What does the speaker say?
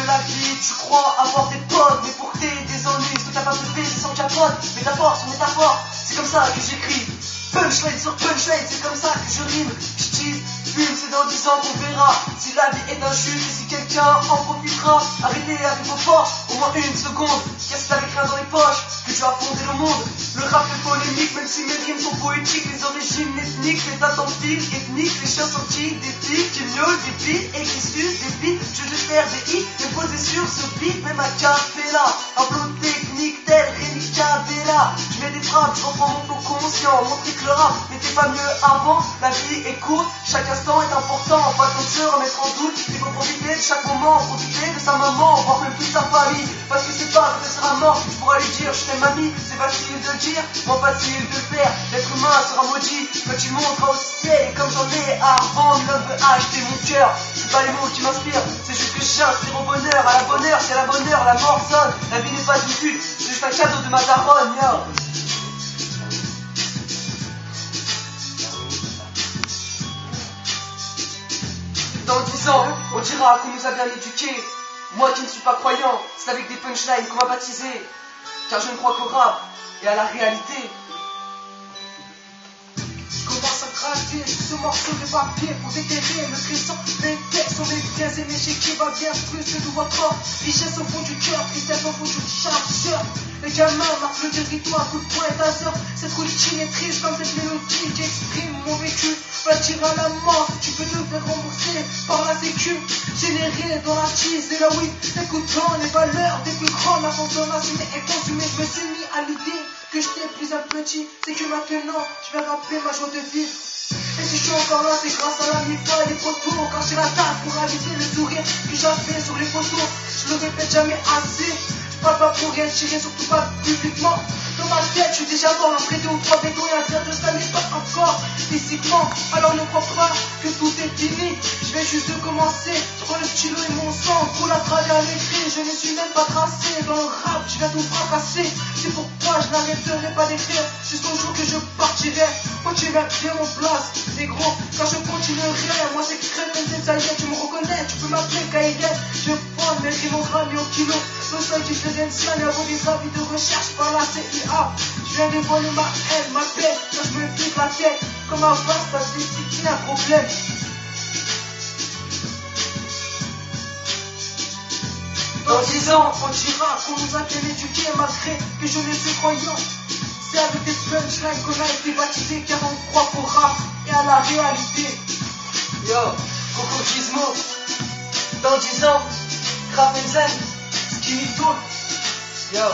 de la vie, tu crois avoir des potes, mais pour que t'aies des ennuis, ce que t'as pas de paix, c'est sans capote. Métaphore sur métaphore, c'est comme ça que j'écris. Punchline sur punchline, c'est comme ça que je rime. Je tease, fume, c'est dans 10 ans qu'on verra si la vie est injuste et si quelqu'un en profitera. Arrêtez avec vos forces, au moins une seconde. Qu'est-ce que t'avais rien dans les poches, que tu as fondé le monde. Le rap est polémique, même si mes rimes sont poétiques. Les origines ethniques, les dates en fil ethnique. Les chiens sortis des filles qui miaulent des filles et qui sucent des filles. Je vais faire des hits, me poser sur ce beat, même à Capella. Un flow technique tel Rémi Cabella. Je mets des frappes, je reprends mon flow conscient. Montrer que le rap n'était pas mieux avant. La vie est courte, chaque instant est important. Pas de se remettre en doute, il faut profiter de chaque moment. Profiter de sa maman, voire même plus de sa famille. Parce que c'est pas quand elle sera morte qu'il pourra lui dire je t'aime mamie. C'est facile de le dire, moins facile de le faire. L'être humain sera maudit quand tu monteras au ciel. Et comme j'en ai à rendre, l'homme veut acheter mon cœur. C'est pas les mots qui m'inspirent, c'est juste que j'inspire au bonheur. À la bonne heure, c'est la bonne heure, la mort sonne. La vie n'est pas une pute, c'est juste un cadeau de ma daronne, yo. Dans 10 ans, on dira qu'on nous a bien éduqués. Moi qui ne suis pas croyant, c'est avec des punchlines qu'on m'a baptisé. Car je ne crois qu'au rap et à la réalité. Je commence à craquer ce morceau de papier pour déterrer le trésor. Mes textes sont mes biens et mes chèques qui va bien plus que tout votre corps. Richesse au fond du cœur, tristesse au fond du chargeur. Les gamins marquent le territoire, coup de poing et taser. Cette routine est triste comme cette mélodie qui exprime mon vécu. Va tirer à la mort, tu peux te faire rembourser par la sécu. Généré dans la cheese et la weed, écoutant les valeurs des plus grands. La consommation est consumée, je me suis mis à l'idée que j'étais plus un petit. C'est que maintenant, je vais rappeler ma joie de vivre. Et si je suis encore là, c'est grâce à la MIFA et les photos. Quand j'ai la table pour aviser le sourire que j'avais sur les photos. Je le répète jamais assez, je parle pas pour rien tirer, surtout pas publiquement. Dans ma tête, je suis déjà mort, après 2 ou 3 bétons et un verre de ça n'est pas encore physiquement. Alors ne crois pas que tout est fini, je vais juste commencer. Je prends le stylo et mon sang coule à travers l'écrit. Je ne suis même pas tracé dans le rap, je viens tout fracasser. C'est pourquoi je n'arrêterai pas d'écrire jusqu'au jour que je partirai. Quand tu vas bien mon place, négro, quand je continuerai. Moi j'écrirai même des aïeux, tu me reconnais, tu peux m'appeler Kaïret. Je prends mes rimes au gramme et au kilo. Le seul qui fait des semaines avant des avis de recherche par la CIA. Je viens de voler ma haine, ma paix, quand je me vide la tête. Comme un vaste, pas de discipline, un problème. Dans 10 ans, On dira qu'on nous a bien éduqués malgré que je ne suis croyant. C'est avec des punchlines qu'on a été baptisés car on croit qu'au rap et à la réalité. yo, Coco Gizmo. Dans 10 ans, Kraft Zen, Skinny Tool, yo.